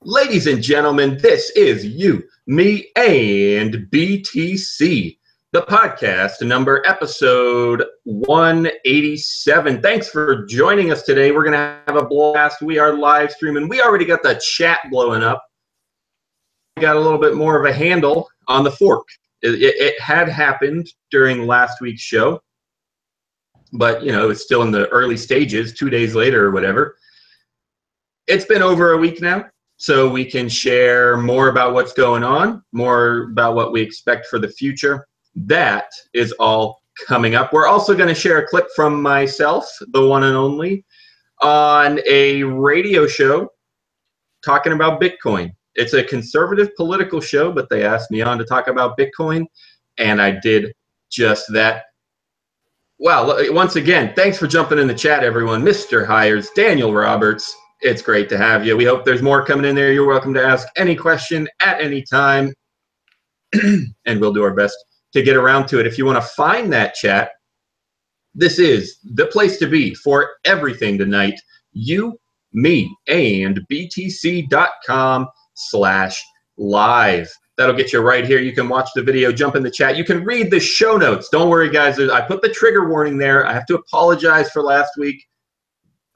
Ladies and gentlemen, this is You, Me, and BTC, the podcast number episode 187. Thanks for joining us today. We're going to have a blast. We are live streaming. We already got the chat blowing up. We got a little bit more of a handle on the fork. It had happened during last week's show, but, you know, it's still in the early stages, 2 days later or whatever. It's been over a week now. So we can share more about what's going on, more about what we expect for the future. That is all coming up. We're also going to share a clip from myself, the one and only, on a radio show talking about Bitcoin. It's a conservative political show, but they asked me on to talk about Bitcoin, and I did just that. Wow, once again, thanks for jumping in the chat, everyone. Mr. Hires, Daniel Roberts. It's great to have you. We hope there's more coming in there. You're welcome to ask any question at any time, and we'll do our best to get around to it. If you want to find that chat, this is the place to be for everything tonight. You, me, and btc.com/live. That'll get you right here. You can watch the video, jump in the chat. You can read the show notes. Don't worry, guys. I put the trigger warning there. I have to apologize for last week.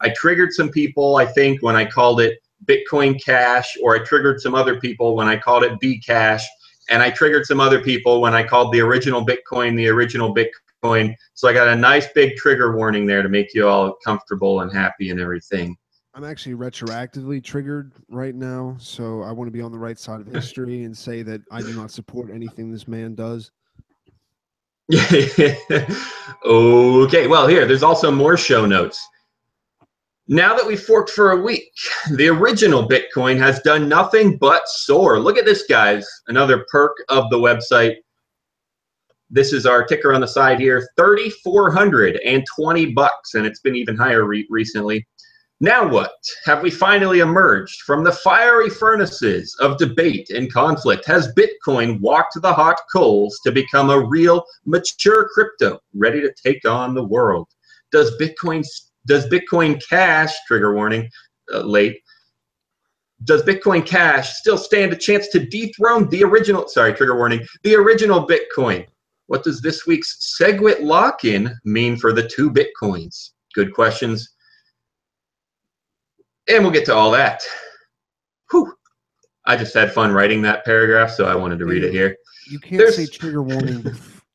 I triggered some people, I think, when I called it Bitcoin Cash, or I triggered some other people when I called it Bcash, and I triggered some other people when I called the original Bitcoin the original Bitcoin. So I got a nice big trigger warning there to make you all comfortable and happy and everything. I'm actually retroactively triggered right now, so I want to be on the right side of history and say that I do not support anything this man does. Okay, well, there's also more show notes. Now that we've forked for a week, the original Bitcoin has done nothing but soar. Look at this, guys. Another perk of the website. This is our ticker on the side here, $3,420, and it's been even higher recently. Now what? Have we finally emerged from the fiery furnaces of debate and conflict? Has Bitcoin walked the hot coals to become a real, mature crypto ready to take on the world? Does Bitcoin Cash, trigger warning, late, does Bitcoin Cash still stand a chance to dethrone the original, trigger warning, the original Bitcoin? What does this week's SegWit lock-in mean for the two Bitcoins? Good questions. And we'll get to all that. Whew. I just had fun writing that paragraph, so I wanted to read it here. You can't say trigger warning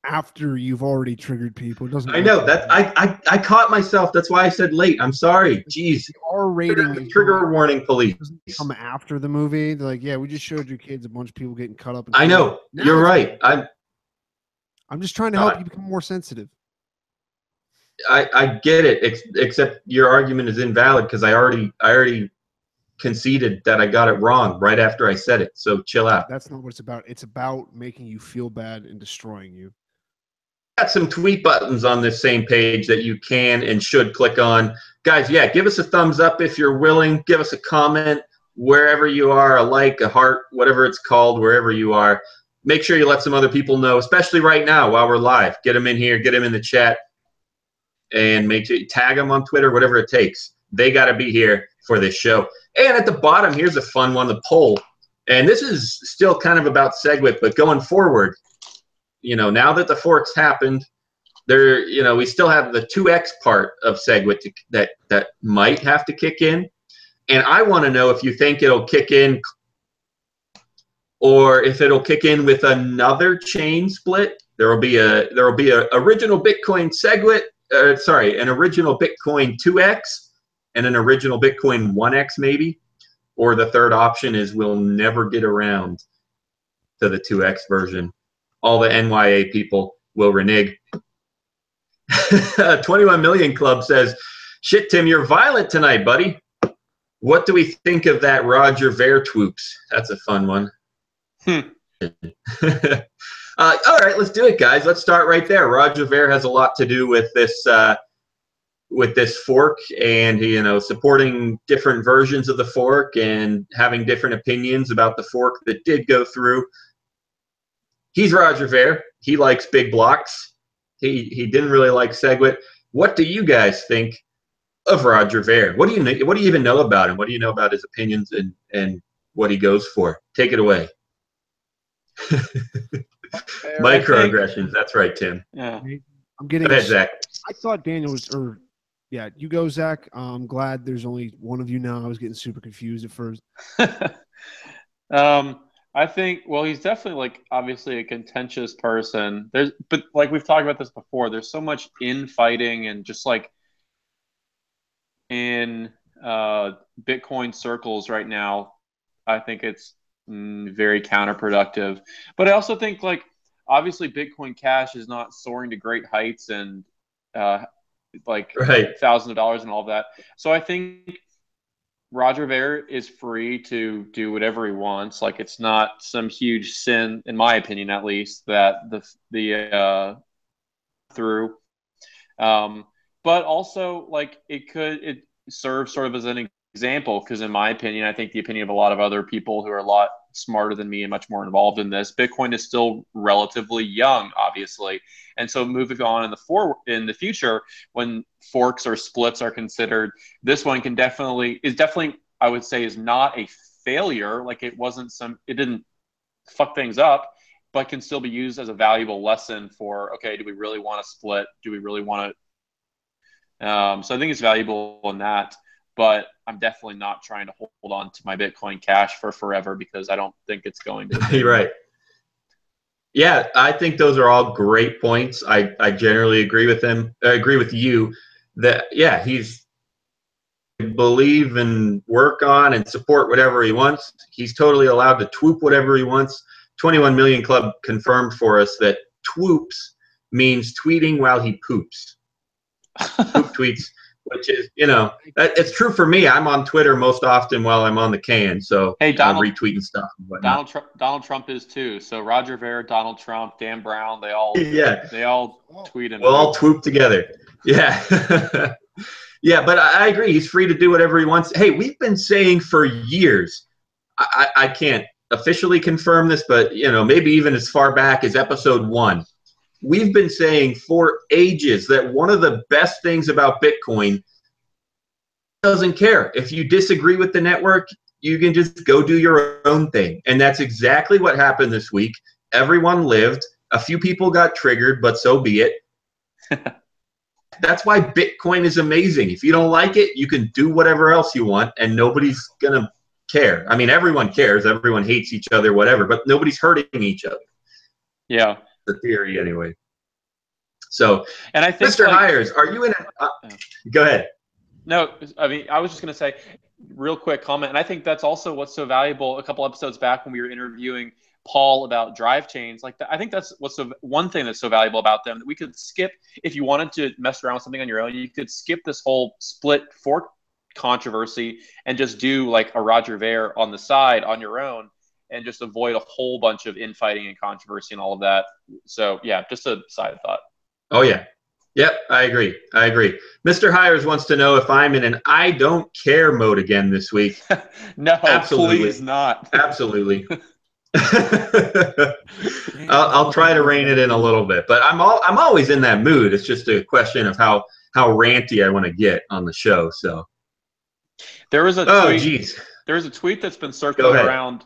after you've already triggered people. It doesn't. I know that I caught myself. That's why I said late. I'm sorry. Jeez. The R rating trigger warning, police. Doesn't come after the movie. They're like, yeah, we just showed your kids a bunch of people getting cut up. I know. You're right. I'm just trying to help you become more sensitive. I get it, except your argument is invalid because I already conceded that I got it wrong right after I said it. So chill out. That's not what it's about. It's about making you feel bad and destroying you. Got some tweet buttons on this same page that you can and should click on. Guys, yeah, give us a thumbs up if you're willing. Give us a comment wherever you are, a like, a heart, whatever it's called, wherever you are. Make sure you let some other people know, especially right now while we're live. Get them in here, get them in the chat, and make sure you tag them on Twitter, whatever it takes. They got to be here for this show. And at the bottom, here's a fun one, the poll. And this is still kind of about SegWit, but going forward, you know, now that the forks happened, we still have the 2x part of SegWit that might have to kick in. And I want to know if you think it'll kick in or if it'll kick in with another chain split. There will be a original Bitcoin SegWit, an original Bitcoin 2x and an original Bitcoin 1x maybe. Or the third option is we'll never get around to the 2x version. All the NYA people will renege. 21 Million Club says, shit, Tim, you're violent tonight, buddy. What do we think of that Roger Ver twoops? That's a fun one. All right, let's do it, guys. Let's start right there. Roger Ver has a lot to do with this fork, and supporting different versions of the fork and having different opinions about the fork that did go through. He's Roger Ver. He likes big blocks. He didn't really like SegWit. What do you guys think of Roger Ver? What do you even know about him? What do you know about his opinions and what he goes for. Take it away. Microaggressions. That's right, Tim. Yeah. I'm getting. Go ahead, Zach. I thought Daniel was, yeah, you go, Zach. I'm glad there's only one of you now. I was getting super confused at first. I think, well, he's definitely like obviously a contentious person. But like we've talked about this before, there's so much infighting and just like in Bitcoin circles right now. I think it's very counterproductive. But I also think like obviously Bitcoin Cash is not soaring to great heights and like thousands of dollars and all of that. So I think Roger Ver is free to do whatever he wants. Like it's not some huge sin, in my opinion, at least, that the through. But also like it serves sort of as an example, because in my opinion, I think the opinion of a lot of other people who are a lot smarter than me and much more involved in this, Bitcoin is still relatively young, obviously. And so moving on in the future, when forks or splits are considered, this one is definitely, I would say, is not a failure. Like it didn't fuck things up, but can still be used as a valuable lesson for, okay, do we really want to split? Do we really want to? So I think it's valuable in that. But I'm definitely not trying to hold on to my Bitcoin Cash for forever, because I don't think it's going to be. You're right. Yeah, I think those are all great points. I generally agree with him. I agree with you that, yeah, he's believe and work on and support whatever he wants. He's totally allowed to twoop whatever he wants. 21 Million Club confirmed for us that twoops means tweeting while he poops. Poop tweets. Which is, it's true for me. I'm on Twitter most often while I'm on the can, so hey, I'm retweeting stuff and whatnot. Donald Trump is too. So Roger Ver, Donald Trump, Dan Brown, they all tweet and we'll all twoop together. Yeah. Yeah, but I agree. He's free to do whatever he wants. Hey, we've been saying for years, I can't officially confirm this, but maybe even as far back as episode 1. We've been saying for ages that one of the best things about Bitcoin doesn't care. If you disagree with the network, you can just go do your own thing. And that's exactly what happened this week. Everyone lived. A few people got triggered, but so be it. That's why Bitcoin is amazing. If you don't like it, you can do whatever else you want, and nobody's going to care. I mean, everyone cares. Everyone hates each other, whatever, but nobody's hurting each other. Yeah. The theory anyway. So, and I think Mr. Hires, are you in go ahead. No, I mean, I was just going to say real quick comment. And I think that's also what's so valuable. A couple episodes back when we were interviewing Paul about drive chains, I think that's one thing that's so valuable about them, that we could skip, if you wanted to mess around with something on your own, you could skip this whole split fork controversy and just do like a Roger Ver on the side on your own, and just avoid a whole bunch of infighting and controversy and all of that. So yeah, just a side thought. Oh yeah. Yep, I agree. Mr. Hires wants to know if I'm in an I don't care mode again this week. No, absolutely. Please not. Absolutely. I'll try to rein it in a little bit, but I'm always in that mood. It's just a question of how ranty I want to get on the show. So there was a tweet. Geez. There's a tweet that's been circling around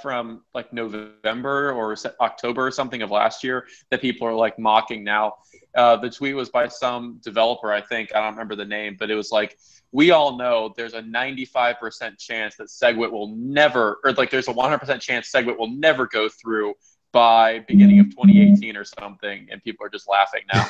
from like November or October or something of last year that people are like mocking now. The tweet was by some developer, I think. I don't remember the name, but it was like, we all know there's a 95% chance that SegWit will never, or like there's a 100% chance SegWit will never go through by beginning of 2018 or something. And people are just laughing now.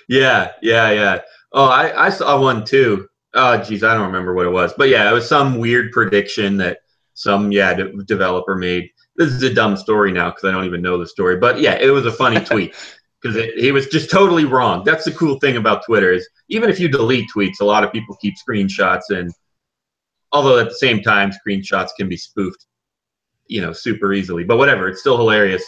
Yeah. Oh, I saw one too. Oh, geez, I don't remember what it was. But yeah, it was some weird prediction that some developer made. This is a dumb story now because I don't even know the story. But yeah, it was a funny tweet because he was just totally wrong. That's the cool thing about Twitter is even if you delete tweets, a lot of people keep screenshots. And although at the same time, screenshots can be spoofed, super easily. But whatever, it's still hilarious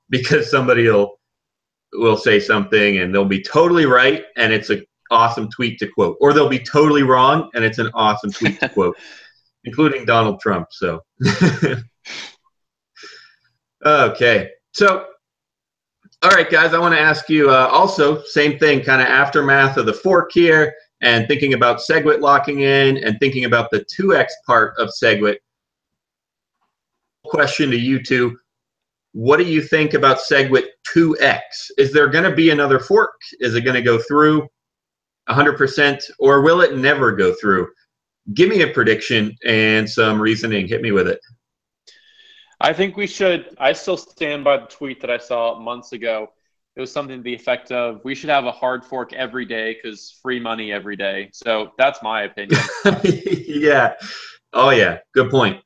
because somebody will say something and they'll be totally right and it's a awesome tweet to quote, or they'll be totally wrong and it's an awesome tweet to quote, including Donald Trump. So okay, so all right, guys, I want to ask you also same thing, kind of aftermath of the fork here. and thinking about SegWit locking in and thinking about the 2x part of SegWit. Question to you two. What do you think about SegWit 2x? Is there going to be another fork? Is it going to go through 100%, or will it never go through? Give me a prediction and some reasoning. Hit me with it. I think we should. I still stand by the tweet that I saw months ago. It was something to the effect of, we should have a hard fork every day because free money every day. So that's my opinion. Yeah. Oh, yeah. Good point.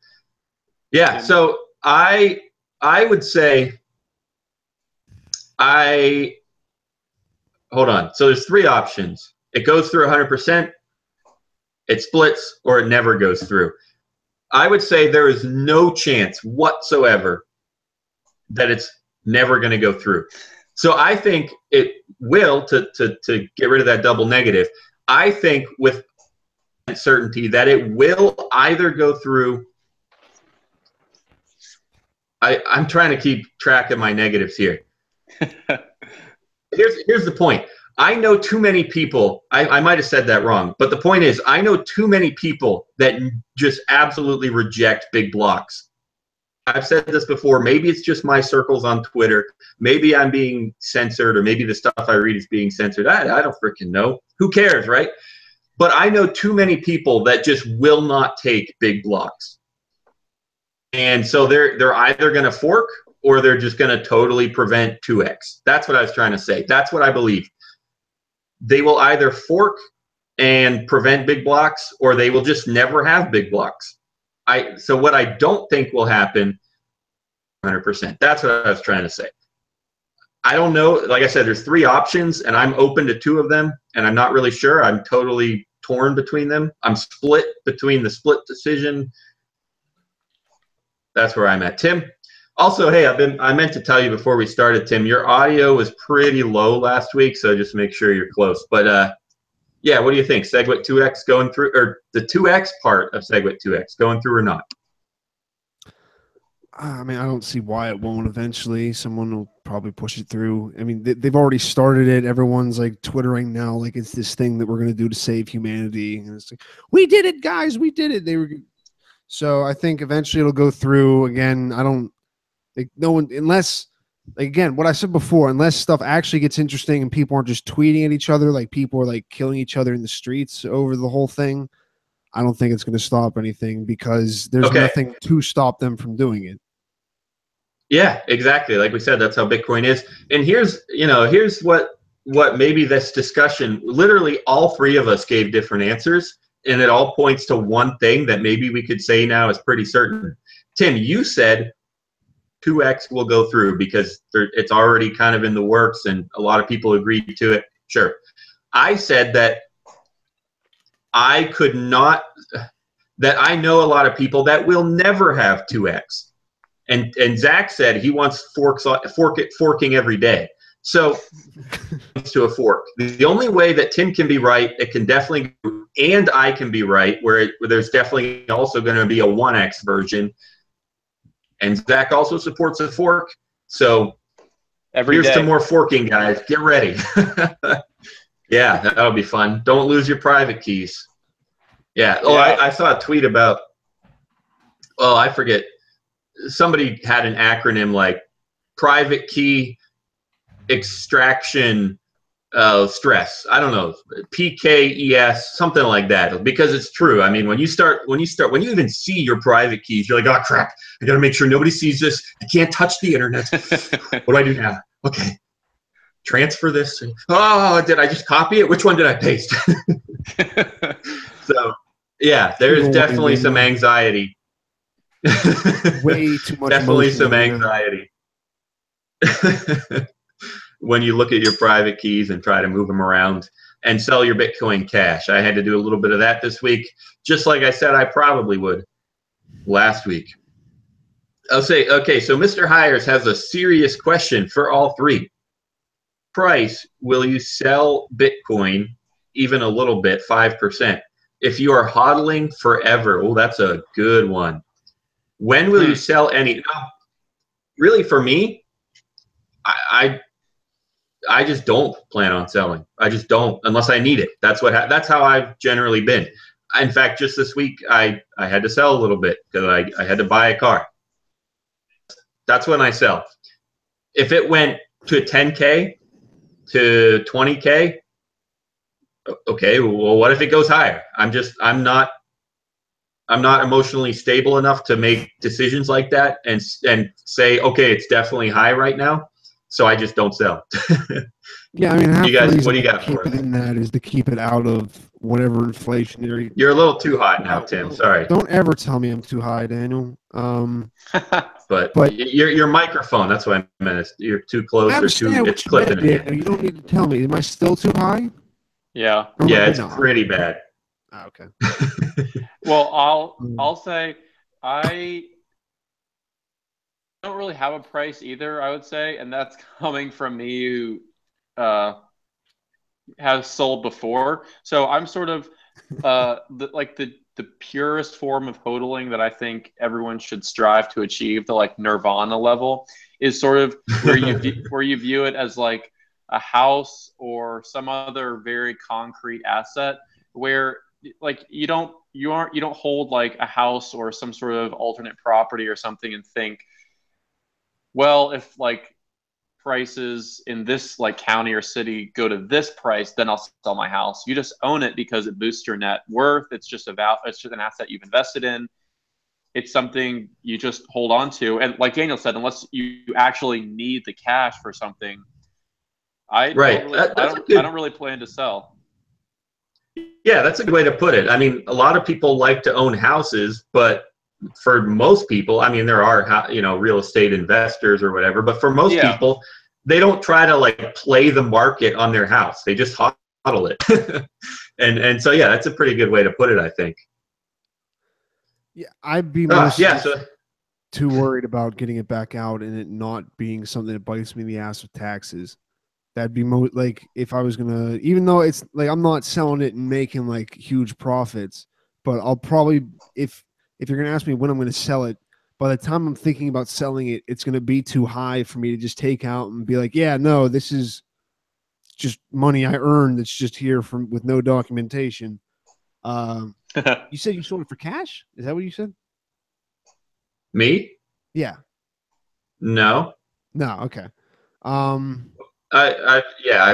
Yeah. So I would say hold on. So there's three options. It goes through 100%, it splits, or it never goes through. I would say there is no chance whatsoever that it's never going to go through. So I think it will, to get rid of that double negative, I think with certainty that it will either go through. I'm trying to keep track of my negatives here. Here's the point. I know too many people. I might have said that wrong, but the point is, I know too many people that just absolutely reject big blocks. I've said this before. Maybe it's just my circles on Twitter. Maybe I'm being censored, or maybe the stuff I read is being censored. I don't freaking know. Who cares, right? But I know too many people that just will not take big blocks. And so they're either going to fork, or they're just going to totally prevent 2x. That's what I was trying to say. That's what I believe. They will either fork and prevent big blocks, or they will just never have big blocks. So what I don't think will happen, 100%. That's what I was trying to say. I don't know. Like I said, there's three options, and I'm open to two of them, and I'm not really sure. I'm totally torn between them. I'm split between the split decision. That's where I'm at. Tim, also, hey, I meant to tell you before we started, Tim, your audio was pretty low last week, so just make sure you're close. But yeah, what do you think? SegWit 2x going through, or the 2x part of SegWit 2x going through or not? I mean, I don't see why it won't eventually. Someone will probably push it through. I mean, they've already started it. Everyone's like twittering now, like it's this thing that we're going to do to save humanity. And it's like, we did it, guys. We did it. So I think eventually it'll go through. Again, I don't think no one, unless, like, again, what I said before, unless stuff actually gets interesting and people aren't just tweeting at each other, like people are like killing each other in the streets over the whole thing, I don't think it's going to stop anything, because there's nothing to stop them from doing it. Yeah, exactly. Like we said, that's how Bitcoin is. And here's what maybe this discussion, literally all three of us gave different answers, and it all points to one thing that maybe we could say now is pretty certain. Tim, you said 2x will go through because it's already kind of in the works and a lot of people agreed to it. Sure. I said that I know a lot of people that will never have 2x. And Zach said he wants forking every day. So to a fork. The only way that Tim can be right, it can definitely, and I can be right, where there's definitely also going to be a 1x version. And Zach also supports a fork. So here's some more forking, guys. Get ready. Yeah, that'll be fun. Don't lose your private keys. Yeah. Oh, yeah. I saw a tweet about, well, I forget. Somebody had an acronym like private key extraction stress. I don't know, PKES, something like that, because it's true. I mean, when you even see your private keys, you're like, oh crap, I gotta make sure nobody sees this. I can't touch the internet. What do I do now? Okay, transfer this. Oh, did I just copy it? Which one did I paste? So yeah, there's definitely some anxiety. Way too much. Definitely some anxiety. When you look at your private keys and try to move them around and sell your Bitcoin Cash. I had to do a little bit of that this week, just like I said I probably would last week. I'll say, okay, so Mr. Hires has a serious question for all three. Price, will you sell Bitcoin even a little bit, 5%, if you are hodling forever? Oh, that's a good one. When will you sell any? Really, for me, I just don't plan on selling. I just don't unless I need it. That's how I've generally been. In fact, just this week I had to sell a little bit because I had to buy a car. That's when I sell. If it went to 10K to 20K, okay, well, what if it goes higher? I'm not emotionally stable enough to make decisions like that and say, okay, it's definitely high right now. So I just don't sell. Yeah, I mean, half you guys, the reason what do you got to keep for it us? in that is to keep it out of whatever inflationary. You're a little too hot now, Tim. Sorry. Don't ever tell me I'm too high, Daniel. But But your microphone, that's what I meant. You're too close or too, it's clipping it. You don't need to tell me. Am I still too high? Yeah. Yeah, it's pretty bad. Oh, okay. Well, I'll say I don't really have a price either, I would say, and that's coming from me who has sold before. So I'm sort of the purest form of hodling that I think everyone should strive to achieve, the like nirvana level, is sort of where you view it as like a house or some other very concrete asset where like you don't hold like a house or some sort of alternate property or something and think, well, if like prices in this like county or city go to this price, then I'll sell my house. You just own it because it boosts your net worth. It's just an asset you've invested in. It's something you just hold on to. And like Daniel said, unless you actually need the cash for something, I don't really plan to sell. Yeah, that's a good way to put it. I mean, a lot of people like to own houses, but for most people, I mean, there are, real estate investors or whatever, but for most people, they don't try to like play the market on their house. They just hodl it. and so, yeah, that's a pretty good way to put it, I think. Yeah, I'd be too worried about getting it back out and it not being something that bites me in the ass with taxes. That'd be like if I was gonna, even though it's like I'm not selling it and making like huge profits, but I'll probably if you're gonna ask me when I'm gonna sell it, by the time I'm thinking about selling it, it's gonna be too high for me to just take out and be like, yeah, no, this is just money I earned that's just here with no documentation. You said you sold it for cash? Is that what you said? Me? Yeah. No. Okay. I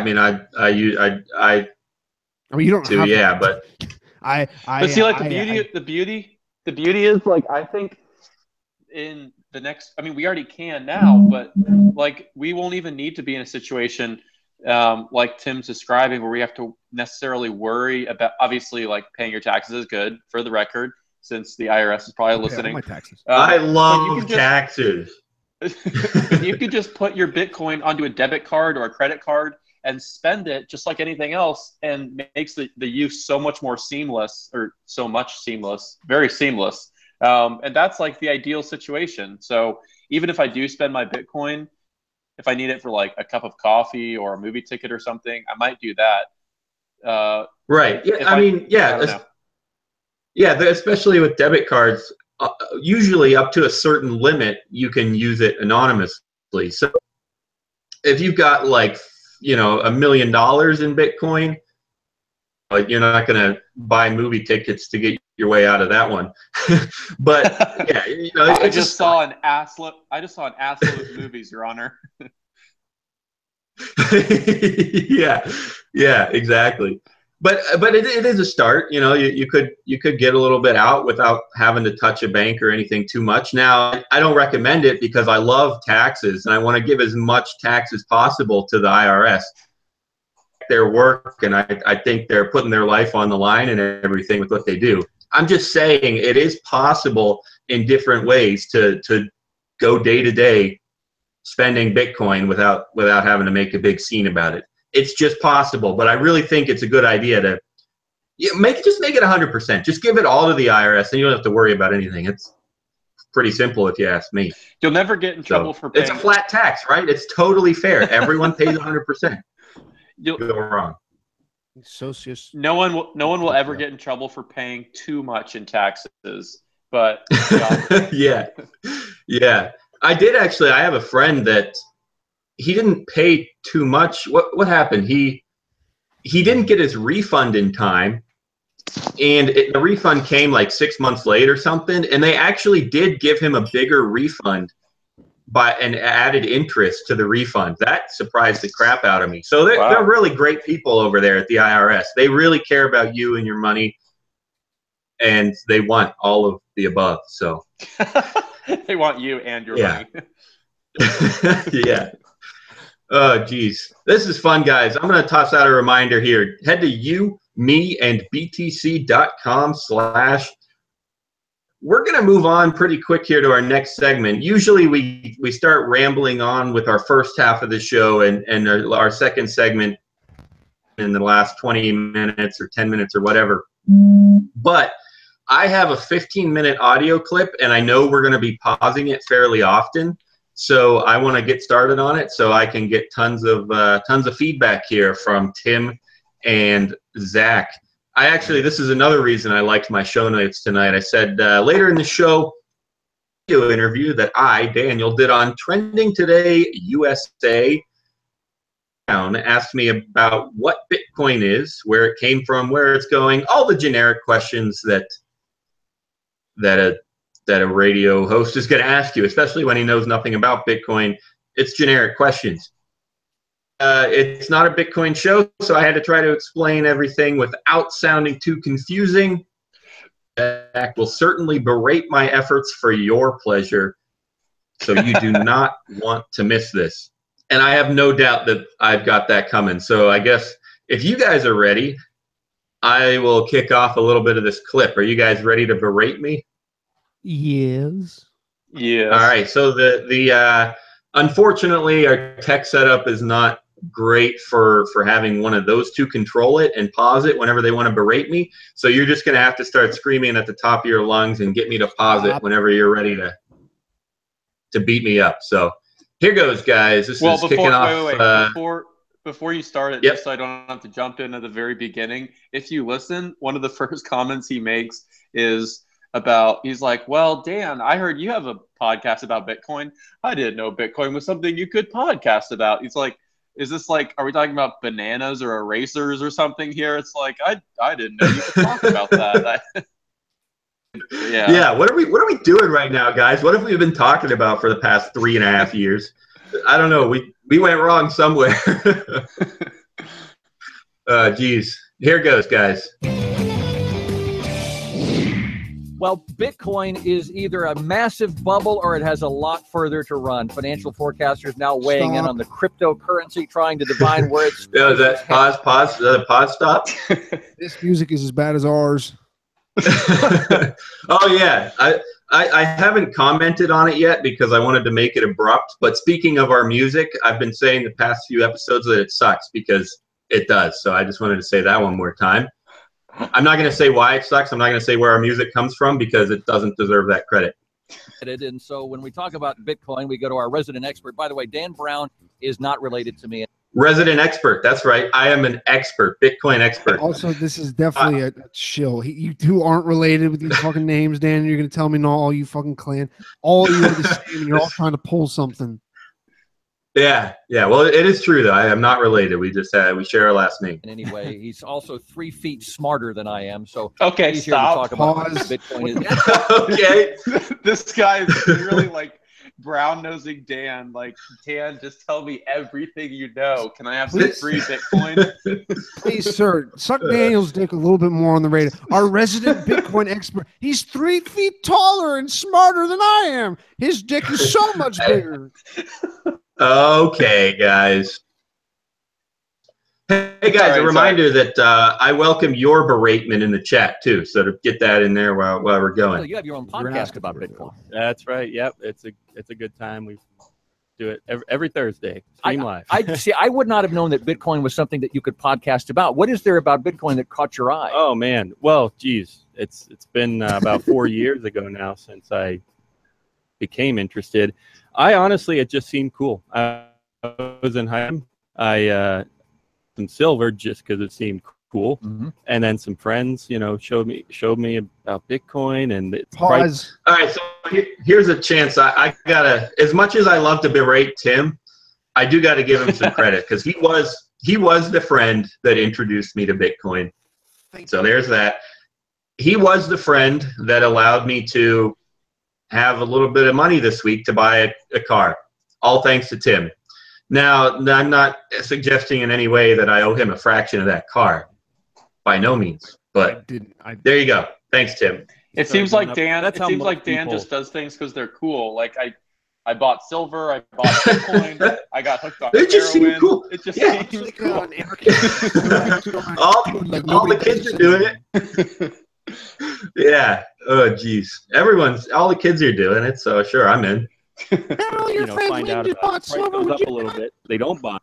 mean, I you don't too, yeah, but but see, like the beauty is like I think in the next, I mean, we already can now, but like we won't even need to be in a situation like Tim's describing where we have to necessarily worry about, obviously, like paying your taxes is good for the record, since the IRS is probably listening. My taxes. I love taxes. You could just put your Bitcoin onto a debit card or a credit card and spend it just like anything else, and makes the use so much more seamless, or so much seamless, very seamless. And that's like the ideal situation. So even if I do spend my Bitcoin, if I need it for like a cup of coffee or a movie ticket or something, I might do that. Right. Yeah. Yeah, especially with debit cards, usually up to a certain limit, you can use it anonymously. So if you've got like, $1 million in Bitcoin, you're not going to buy movie tickets to get your way out of that one. But yeah, I just saw an assload of movies, Your Honor. yeah, exactly. But it is a start. You could get a little bit out without having to touch a bank or anything too much. Now, I don't recommend it because I love taxes and I want to give as much tax as possible to the IRS. Their work, and I think they're putting their life on the line and everything with what they do. I'm just saying it is possible in different ways to go day to day spending Bitcoin without having to make a big scene about it. It's just possible, but I really think it's a good idea to make it 100%. Just give it all to the IRS, and you don't have to worry about anything. It's pretty simple if you ask me. You'll never get in trouble for paying. It's a flat tax, right? It's totally fair. Everyone pays 100%. You'll go wrong. No one will ever get in trouble for paying too much in taxes. But yeah. I did actually. I have a friend that he didn't pay too much. What happened? He didn't get his refund in time, and the refund came like 6 months late or something. And they actually did give him a bigger refund by an added interest to the refund. That surprised the crap out of me. So they're really great people over there at the IRS. They really care about you and your money, and they want all of the above. So they want you and your money. Yeah. Oh, geez. This is fun, guys. I'm going to toss out a reminder here. Head to meandbtc.com/ We're going to move on pretty quick here to our next segment. Usually we start rambling on with our first half of the show and our second segment in the last 20 minutes or 10 minutes or whatever. But I have a 15-minute audio clip, and I know we're going to be pausing it fairly often. So I want to get started on it so I can get tons of feedback here from Tim and Zach. This is another reason I liked my show notes tonight. I said later in the show, video interview that Daniel, did on Trending Today USA. Asked me about what Bitcoin is, where it came from, where it's going, all the generic questions that a radio host is going to ask you, especially when he knows nothing about Bitcoin. It's generic questions. It's not a Bitcoin show, so I had to try to explain everything without sounding too confusing. Zach will certainly berate my efforts for your pleasure, so you do not want to miss this. And I have no doubt that I've got that coming. So I guess if you guys are ready, I will kick off a little bit of this clip. Are you guys ready to berate me? Yes. Yes. All right. So the unfortunately, our tech setup is not great for having one of those two control it and pause it whenever they want to berate me. So you're just going to have to start screaming at the top of your lungs and get me to pause it whenever you're ready to beat me up. So here goes, guys. This is kicking off. Before you start it, just so I don't have to jump in at the very beginning, if you listen, one of the first comments he makes is he's like, well, Dan, I heard you have a podcast about Bitcoin. I didn't know Bitcoin was something you could podcast about. He's like, is this like, are we talking about bananas or erasers or something here? It's like, I didn't know you could talk about that. Yeah. What are we doing right now, guys? What have we been talking about for the past 3.5 years? I don't know. We went wrong somewhere. Geez. Here goes, guys. Well, Bitcoin is either a massive bubble or it has a lot further to run. Financial forecasters now weighing in on the cryptocurrency, trying to divine where it's. Is that pause? Is that a pause stop? This music is as bad as ours. Oh yeah, I haven't commented on it yet because I wanted to make it abrupt. But speaking of our music, I've been saying the past few episodes that it sucks because it does. So I just wanted to say that one more time. I'm not going to say why it sucks. I'm not going to say where our music comes from because it doesn't deserve that credit. And so when we talk about Bitcoin, we go to our resident expert. By the way, Dan Brown is not related to me. Resident expert. That's right. I am an expert, Bitcoin expert. Also, this is definitely a shill. You two aren't related with these fucking names, Dan. You're going to tell me no, all you fucking clan. All of you are the same, and you're all trying to pull something. Yeah. Well, it is true though. I am not related. We just we share our last name. And anyway, he's also 3 feet smarter than I am. So okay, he's here to talk about what Bitcoin is. Okay. This guy is really like brown nosing Dan. Like, Dan, just tell me everything you know. Can I have some free Bitcoin? Please, sir, suck Daniel's dick a little bit more on the radio. Our resident Bitcoin expert. He's 3 feet taller and smarter than I am. His dick is so much bigger. Okay, guys. Hey, guys, a reminder that I welcome your beratement in the chat, too. So to get that in there while we're going. Well, you have your own podcast about Bitcoin. That's right. Yep. It's a good time. We do it every Thursday. Stream live. I would not have known that Bitcoin was something that you could podcast about. What is there about Bitcoin that caught your eye? Oh, man. Well, geez. It's been about 4 years ago now since I became interested. I honestly, it just seemed cool. I was in high school. Some silver just because it seemed cool, and then some friends, showed me about Bitcoin and it's pause. All right, so here's a chance. I gotta, as much as I love to berate Tim, I do got to give him some credit because he was the friend that introduced me to Bitcoin. So there's that. He was the friend that allowed me to have a little bit of money this week to buy a car. All thanks to Tim. Now, I'm not suggesting in any way that I owe him a fraction of that car. By no means. But there you go. Thanks, Tim. It seems like Dan. That's It how seems most like Dan people- just does things because they're cool. Like I bought silver. I bought Bitcoin. I got hooked on They just heroin. seem cool. It just Yeah. seems cool. all the kids are doing it. Yeah. Oh, geez. All the kids are doing it. So sure, I'm in. Find out about it. Price goes up a little bit. They don't buy.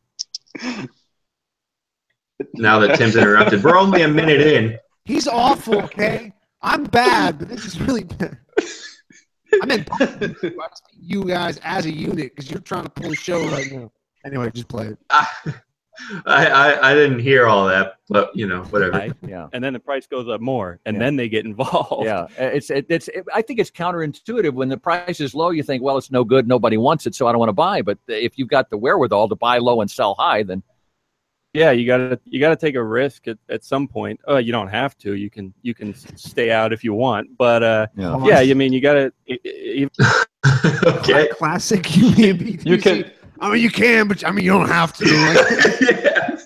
Now that Tim's interrupted, we're only a minute in. He's awful, okay? I'm bad, but this is really bad. I'm in you guys as a unit because you're trying to pull a show right now. Anyway, just play it. I didn't hear all that, but whatever. Right? Yeah. And then the price goes up more, and then they get involved. Yeah, I think it's counterintuitive. When the price is low, you think, well, it's no good, nobody wants it, so I don't want to buy. But if you've got the wherewithal to buy low and sell high, then yeah, you gotta take a risk at some point. Oh, you don't have to. You can stay out if you want, but yeah, I mean, you gotta. Okay. Classic YMB. You can. I mean, you can, but I mean, you don't have to. Yeah.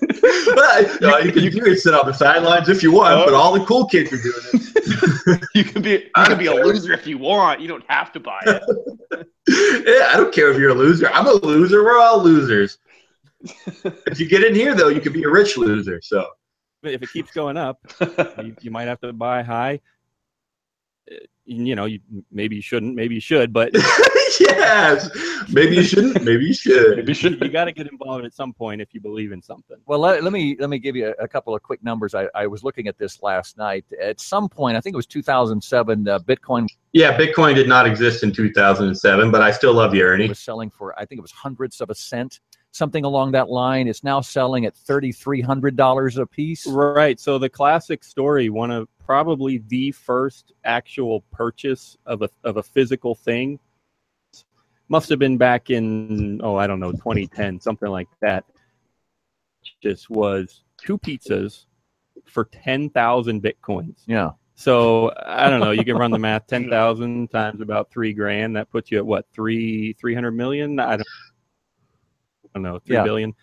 Well, you can sit on the sidelines if you want, but all the cool kids are doing it. You can be a loser if you want. You don't have to buy it. Yeah, I don't care if you're a loser. I'm a loser. We're all losers. If you get in here, though, you could be a rich loser. So if it keeps going up, you might have to buy high. Maybe you shouldn't, maybe you should, but yes, maybe you shouldn't, maybe you should. You got to get involved at some point if you believe in something. Well, let me give you a couple of quick numbers. I was looking at this last night. At some point, I think it was 2007, Bitcoin. Yeah, Bitcoin did not exist in 2007, but I still love you, Ernie. Was selling for, I think it was hundredths of a cent, something along that line. It's now selling at $3,300 a piece. Right. So the classic story, one of probably the first actual purchase of a physical thing, must have been back in 2010, something like that. Just was 2 pizzas for 10,000 Bitcoins. Yeah. So I don't know. You can run the math. 10,000 times about $3,000. That puts you at what? 300 million? I don't know. 3 billion.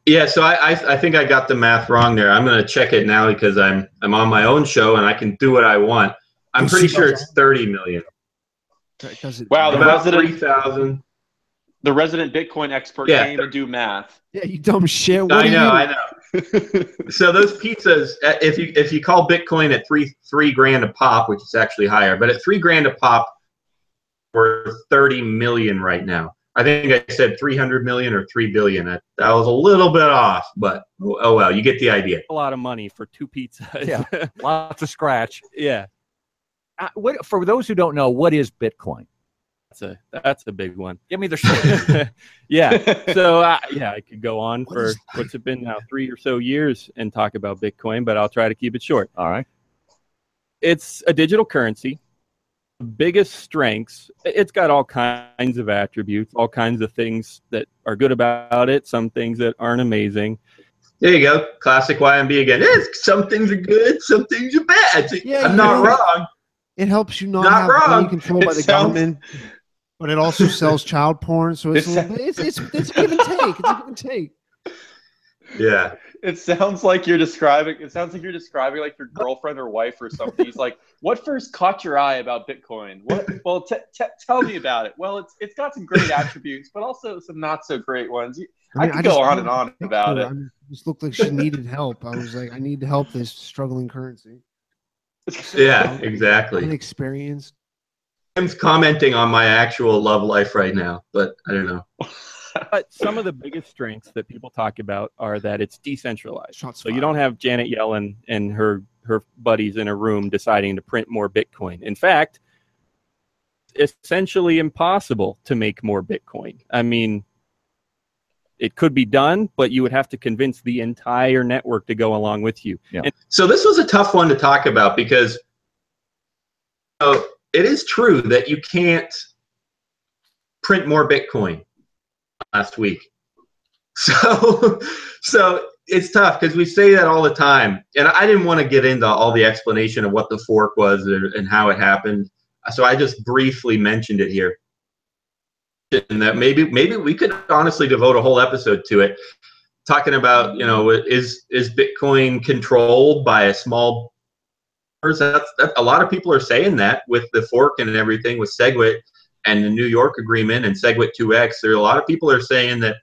Yeah. So I think I got the math wrong there. I'm going to check it now because I'm on my own show and I can do what I want. I'm pretty sure it's 30 million. Wow, About 3,000. The resident Bitcoin expert came to do math. Yeah, you dumb shit. I know. So those pizzas, if you call Bitcoin at $3,000 a pop, which is actually higher, but at $3,000 a pop, we're 30 million right now. I think I said 300 million or 3 billion. That was a little bit off, but oh well, you get the idea. A lot of money for 2 pizzas. Yeah, lots of scratch. Yeah. For those who don't know, what is Bitcoin? That's a big one. Give me the short. Yeah. So I could go on for what's it been now, 3 or so years and talk about Bitcoin, but I'll try to keep it short. All right. It's a digital currency. The biggest strengths, it's got all kinds of attributes, all kinds of things that are good about it, some things that aren't amazing. There you go. Classic YMB again. Some things are good, some things are bad. Yeah, I'm not wrong. It helps you not have wrong. money controlled by the government, but it also sells child porn. So it's give and take. It's a give and take. Yeah. It sounds like you're describing like your girlfriend or wife or something. He's like, what first caught your eye about Bitcoin? What? Well, tell me about it. Well, it's got some great attributes, but also some not so great ones. I could go on and on about it. It just looked like she needed help. I was like, I need to help this struggling currency. Yeah, exactly. Inexperienced. Tim's commenting on my actual love life right now, but I don't know. But some of the biggest strengths that people talk about are that it's decentralized. Shots so you fired. don't have Janet Yellen and her buddies in a room deciding to print more Bitcoin. In fact, it's essentially impossible to make more Bitcoin. I mean, it could be done, but you would have to convince the entire network to go along with you. Yeah. So this was a tough one to talk about because it is true that you can't print more Bitcoin last week. So it's tough because we say that all the time, and I didn't want to get into all the explanation of what the fork was and how it happened. So I just briefly mentioned it here, and that maybe we could honestly devote a whole episode to it, talking about, is Bitcoin controlled by a small? That's a lot of people are saying that with the fork and everything, with SegWit and the New York agreement and SegWit 2x. There are a lot of people are saying that,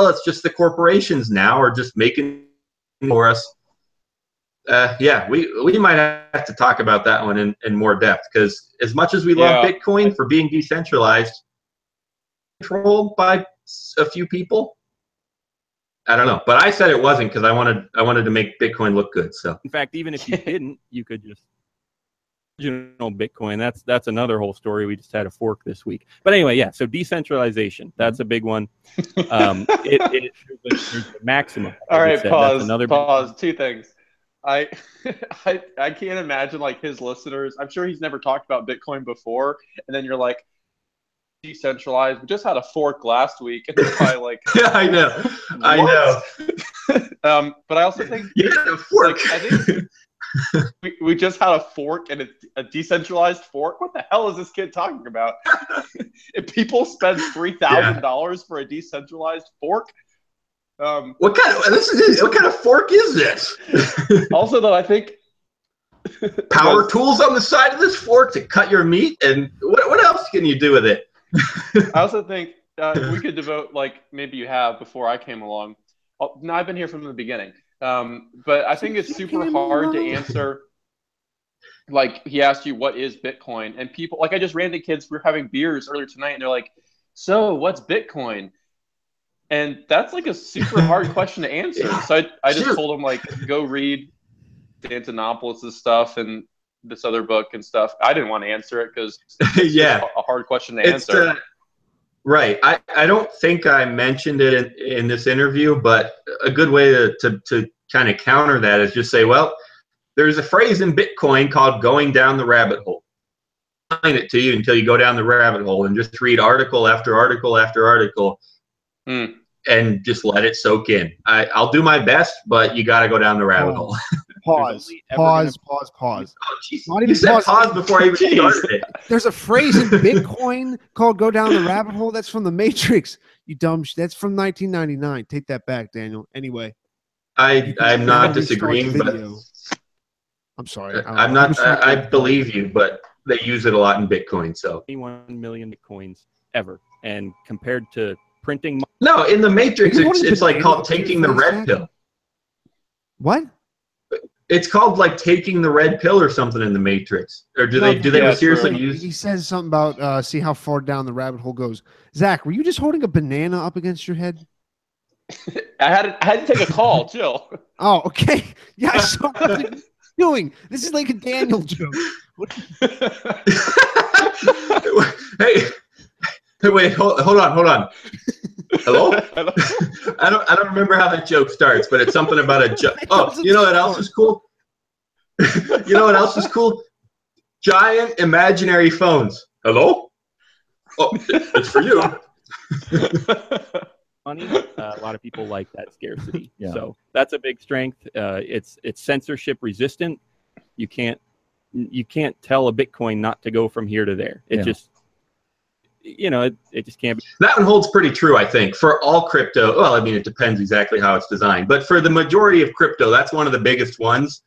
it's just the corporations now are just making for us. Yeah, we might have to talk about that one in more depth, because as much as we love Bitcoin for being decentralized, controlled by a few people, I don't know. But I said it wasn't because I wanted to make Bitcoin look good. So in fact, even if you didn't, you could just Bitcoin. That's another whole story. We just had a fork this week. But anyway, yeah. So decentralization, that's a big one. There's a maximum. All right, pause. Two things. I can't imagine like his listeners. I'm sure he's never talked about Bitcoin before, and then you're like, decentralized. We just had a fork last week, and they're probably like, yeah, I know. But I also think a fork. I think we just had a fork and a decentralized fork. What the hell is this kid talking about? If people spend $3,000 for a decentralized fork, what kind of fork is this? Also, though, I think power tools on the side of this fork to cut your meat, and what else can you do with it? I also think we could devote, like maybe you have before I came along. No, I've been here from the beginning. But I think it's super hard to answer. Like, he asked you, what is Bitcoin? And people, like, I just ran to kids, we were having beers earlier tonight, and they're like, so what's Bitcoin? And that's like a super hard question to answer. So I just told them, like, go read Antonopoulos' stuff and this other book and stuff. I didn't want to answer it because it's a hard question to answer. Right. I don't think I mentioned it in this interview, but a good way to kind of counter that is just say, well, there's a phrase in Bitcoin called going down the rabbit hole. I'll explain it to you until you go down the rabbit hole and just read article after article after article and just let it soak in. I'll do my best, but you got to go down the rabbit hole. Pause. Oh, you said pause before I even started it. There's a phrase in Bitcoin called "go down the rabbit hole." That's from the Matrix. You dumb. That's from 1999. Take that back, Daniel. Anyway, I'm not disagreeing, but I'm sorry. I believe you, but they use it a lot in Bitcoin. So 21 million Bitcoins ever, and compared to printing. No, in the Matrix, it's like called taking the red pill. What? It's called like taking the red pill or something in the Matrix. Or do they seriously use? He says something about see how far down the rabbit hole goes. Zach, were you just holding a banana up against your head? I had to take a call. Chill. Oh, okay. Yeah, I saw what you're doing. This is like a Daniel joke. Hey, wait, hold on. Hello? I don't remember how that joke starts, but it's something about a joke. Oh, you know what else is cool? You know what else is cool? Giant imaginary phones. Hello? Oh, it's for you. Money. A lot of people like that scarcity. Yeah. So that's a big strength. It's censorship resistant. You can't tell a Bitcoin not to go from here to there. It just it just can't be. That one holds pretty true, I think, for all crypto. Well, I mean, it depends exactly how it's designed, but for the majority of crypto, that's one of the biggest ones.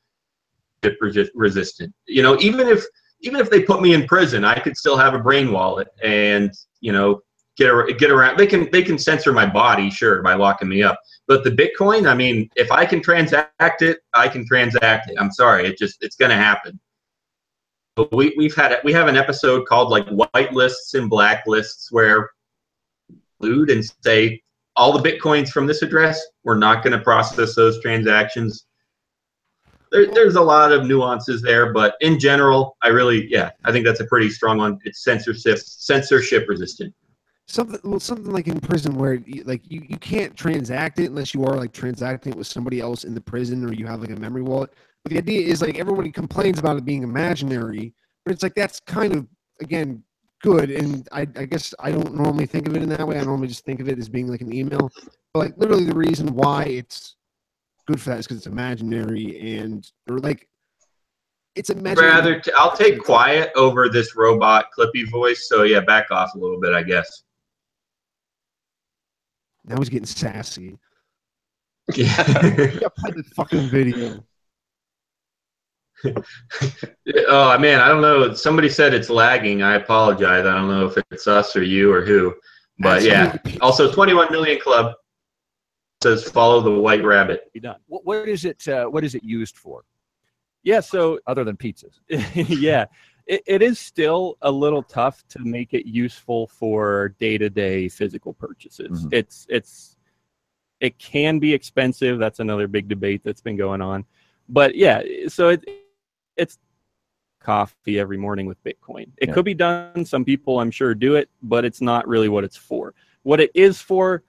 Resistant. Even if they put me in prison, I could still have a brain wallet and get around. They can censor my body, sure, by locking me up. But the Bitcoin, I mean, if I can transact it, I can transact it. I'm sorry, it's going to happen. But we have an episode called like white lists and black lists where include and say all the Bitcoins from this address, we're not going to process those transactions. There's a lot of nuances there, but in general, I think that's a pretty strong one. It's censorship resistant. Something like in prison where you can't transact it unless you are like transacting it with somebody else in the prison or you have like a memory wallet. But the idea is like everybody complains about it being imaginary, but it's like that's kind of again good. And I guess I don't normally think of it in that way. I normally just think of it as being like an email. But like literally the reason why it's good for that is because it's imaginary or like it's imaginary. I'll take quiet over this robot clippy voice. So yeah, back off a little bit, I guess. Now he's getting sassy. Yeah. Play the fucking video. Oh man, I don't know. Somebody said it's lagging. I apologize. I don't know if it's us or you or who. But yeah. Also, 21 Million Club says follow the white rabbit. Be done. What is it used for? Yeah. So other than pizzas. Yeah. It is still a little tough to make it useful for day-to-day physical purchases. Mm-hmm. It can be expensive. That's another big debate that's been going on. But yeah, so it's coffee every morning with Bitcoin. It could be done. Some people, I'm sure, do it, but it's not really what it's for. What it is for,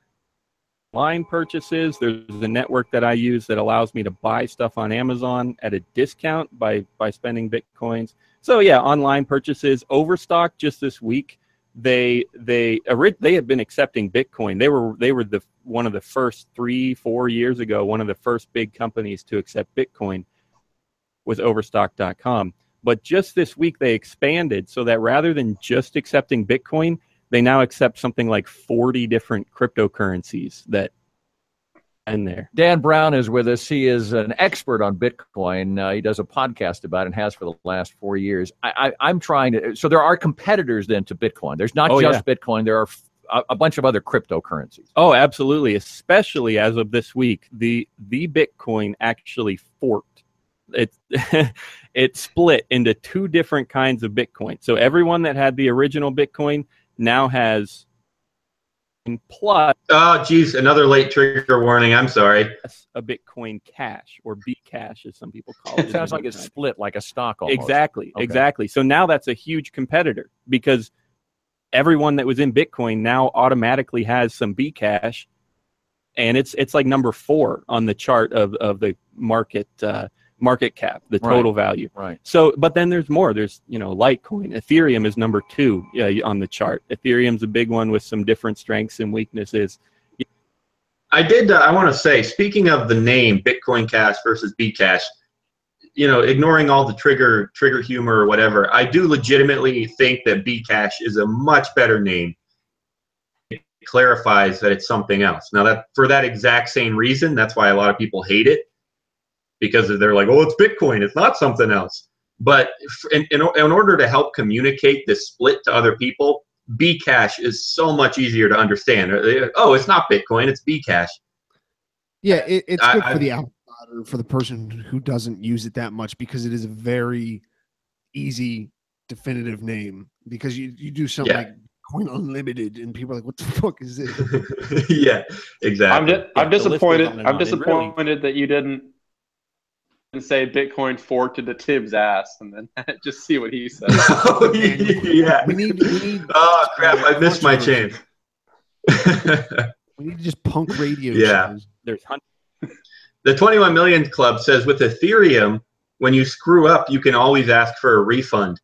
online purchases. There's a network that I use that allows me to buy stuff on Amazon at a discount by spending Bitcoins. So yeah, online purchases. Overstock just this week, they had been accepting Bitcoin. They were one of the first 3-4 years ago, one of the first big companies to accept Bitcoin was Overstock.com. But just this week they expanded so that rather than just accepting Bitcoin, they now accept something like 40 different cryptocurrencies that in there. Dan Brown is with us. He is an expert on Bitcoin. He does a podcast about it and has for the last 4 years. I'm trying to, so there are competitors then to Bitcoin. There's not just Bitcoin. There are a bunch of other cryptocurrencies. Oh, absolutely. Especially as of this week, the Bitcoin actually forked. It split into two different kinds of Bitcoin. So everyone that had the original Bitcoin now has plus. Oh, geez, another late trigger warning. I'm sorry. A Bitcoin Cash, or Bcash, as some people call it. Sounds like it's split like a stock almost. Exactly, okay. Exactly. So now that's a huge competitor because everyone that was in Bitcoin now automatically has some Bcash, and it's like number 4 on the chart of the market cap, the total value. Right. So, but then there's more. There's, Litecoin. Ethereum is number 2 on the chart. Ethereum's a big one with some different strengths and weaknesses. I want to say, speaking of the name Bitcoin Cash versus Bcash, ignoring all the trigger humor or whatever, I do legitimately think that Bcash is a much better name. It clarifies that it's something else. Now, that for that exact same reason, that's why a lot of people hate it. Because they're like, oh, it's Bitcoin. It's not something else. But in order to help communicate this split to other people, Bcash is so much easier to understand. Oh, it's not Bitcoin. It's Bcash. Yeah, it's good for the outsider, for the person who doesn't use it that much, because it is a very easy, definitive name. Because you do something like Coin Unlimited, and people are like, what the fuck is this? Yeah, exactly. I'm disappointed. I'm disappointed that you didn't say Bitcoin forked into Tim's ass and then just see what he says. Oh, yeah. We need oh, crap. I missed my chance. We need to just punk radio shows. There's The 21 Million Club says with Ethereum, when you screw up, you can always ask for a refund.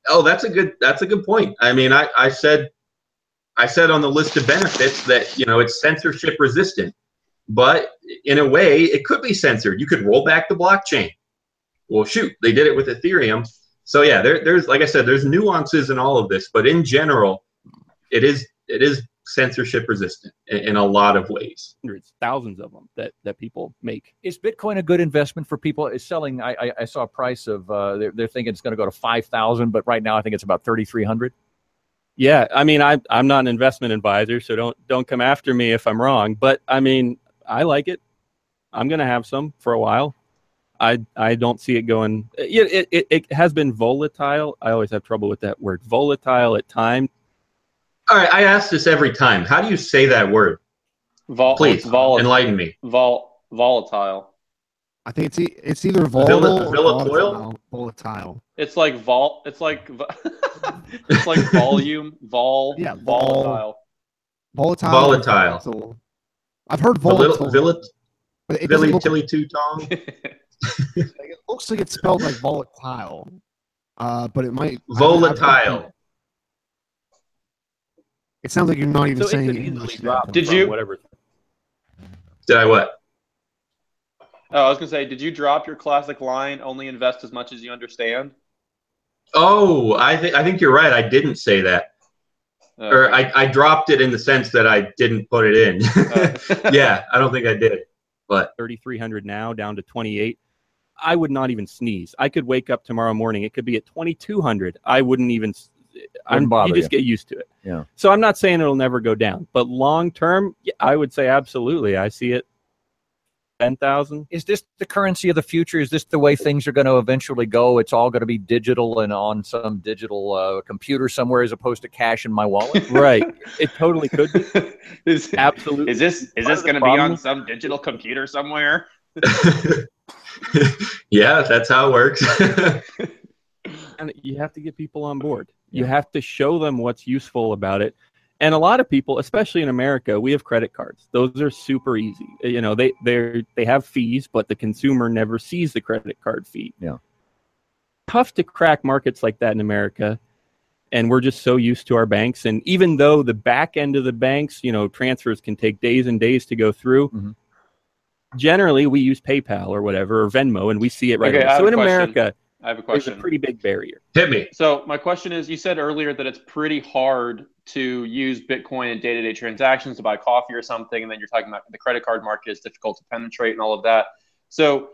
Oh, that's a good point. I mean, I said on the list of benefits that, it's censorship resistant. But in a way, it could be censored. You could roll back the blockchain. Well, shoot, they did it with Ethereum. So yeah, there's like I said, there's nuances in all of this, but in general, it is censorship resistant in a lot of ways. Hundreds, thousands of them that people make. Is Bitcoin a good investment for people? Is selling? I saw a price of they're thinking it's going to go to 5,000, but right now I think it's about 3,300. Yeah, I mean, I'm not an investment advisor, so don't come after me if I'm wrong. But I mean, I like it. I'm going to have some for a while. I don't see it going. It has been volatile. I always have trouble with that word. Volatile at times. All right, I ask this every time. How do you say that word? Please enlighten me. Volatile. I think it's either volatile or volatile. It's like It's like it's like volume. Yeah, volatile. Volatile. I've heard volatile. Billy Tilly Two Tong. It looks like it's spelled like volatile, but it might volatile. It sounds like you're not even So it saying could English. easily drop Did from you- whatever. Did I what? Oh, I was gonna say, did you drop your classic line? Only invest as much as you understand. Oh, I think you're right. I didn't say that. Or I dropped it in the sense that I didn't put it in. Yeah, I don't think I did. But 3,300 now, down to 28. I would not even sneeze. I could wake up tomorrow morning. It could be at 2,200. I wouldn't even. You just get used to it. Yeah. So I'm not saying it'll never go down, but long term, yeah, I would say absolutely. I see it. 10,000. Is this the currency of the future? Is this the way things are going to eventually go? It's all going to be digital and on some digital computer somewhere as opposed to cash in my wallet? Right. It totally could be. Absolutely. Is this going to be on some digital computer somewhere? Yeah, that's how it works. And you have to get people on board. You have to show them what's useful about it. And a lot of people, especially in America, we have credit cards. Those are super easy. You know, they have fees, but the consumer never sees the credit card fee. Yeah. Tough to crack markets like that in America. And we're just so used to our banks. And even though the back end of the banks, you know, transfers can take days and days to go through, generally we use PayPal or whatever, or Venmo, and we see it right away. So in America, I have a question. There's a pretty big barrier. Hit me. So my question is, you said earlier that it's pretty hard to use Bitcoin in day-to-day transactions to buy coffee or something, and then you're talking about the credit card market is difficult to penetrate and all of that. So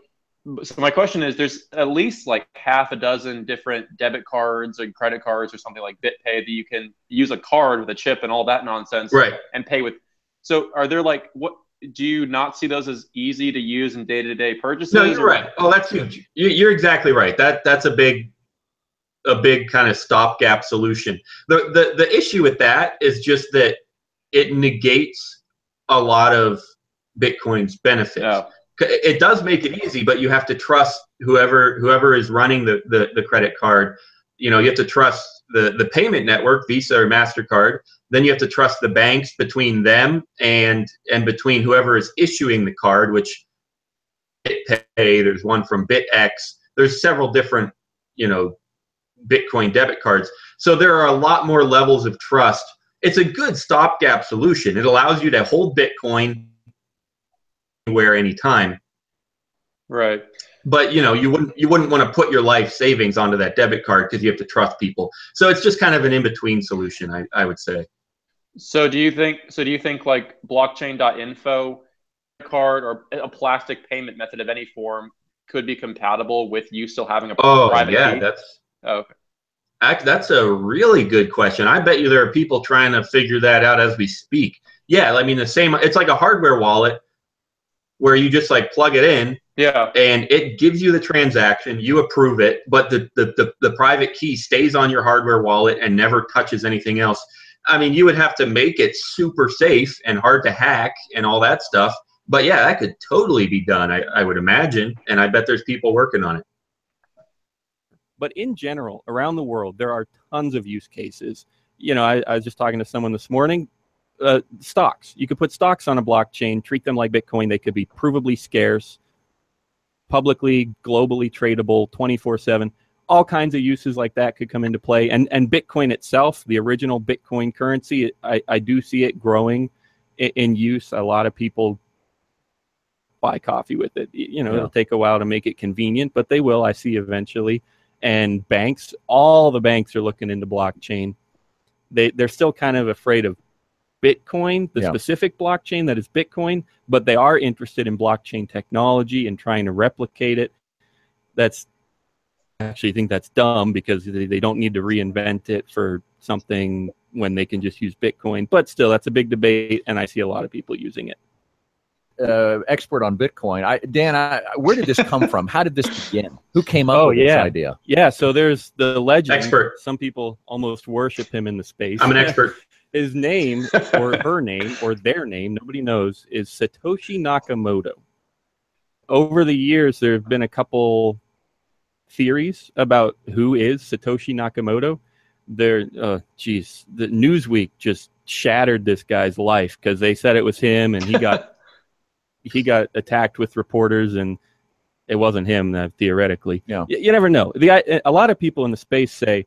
my question is, there's at least like half a dozen different debit cards or credit cards or something like BitPay that you can use a card with a chip and all that nonsense, right, and pay with. So are there like, what do you not see those as easy to use in day-to-day purchases? No, you're right. Oh, that's huge. You're exactly right. That's a big kind of stopgap solution. The issue with that is just that it negates a lot of Bitcoin's benefits. Yeah. It does make it easy, but you have to trust whoever is running the credit card. You know, you have to trust the payment network, Visa or MasterCard. Then you have to trust the banks between them and between whoever is issuing the card, which BitPay, there's one from BitX. There's several different, you know, Bitcoin debit cards. So there are a lot more levels of trust. It's a good stopgap solution. It allows you to hold Bitcoin anywhere, anytime. Right. But you know, you wouldn't want to put your life savings onto that debit card because you have to trust people. So it's just kind of an in-between solution, I would say. So do you think like blockchain.info card or a plastic payment method of any form could be compatible with you still having a private key? That's a really good question. I bet you there are people trying to figure that out as we speak. Yeah, I mean it's like a hardware wallet where you just like plug it in. Yeah. And it gives you the transaction, you approve it, but the private key stays on your hardware wallet and never touches anything else. I mean, you would have to make it super safe and hard to hack and all that stuff. But yeah, that could totally be done, I would imagine. And I bet there's people working on it. But in general, around the world, there are tons of use cases. You know, I was just talking to someone this morning. Stocks. You could put stocks on a blockchain, treat them like Bitcoin. They could be provably scarce, publicly, globally tradable, 24/7. All kinds of uses like that could come into play. And Bitcoin itself, the original Bitcoin currency, I do see it growing in use. A lot of people buy coffee with it. You know, it'll take a while to make it convenient, but they will, I see eventually. And banks, all the banks are looking into blockchain. They're still kind of afraid of Bitcoin, the specific blockchain that is Bitcoin, but they are interested in blockchain technology and trying to replicate it. I actually think that's dumb because they don't need to reinvent it for something when they can just use Bitcoin. But still, that's a big debate, and I see a lot of people using it. Expert on Bitcoin. Dan, where did this come from? How did this begin? Who came up with this idea? Yeah, so there's the legend. Expert. Some people almost worship him in the space. I'm an expert. His name or her name or their name, nobody knows, is Satoshi Nakamoto. Over the years, there have been a couple theories about who is Satoshi Nakamoto. The Newsweek just shattered this guy's life because they said it was him, and he got attacked with reporters, and it wasn't him, theoretically. Yeah. You never know. A lot of people in the space say,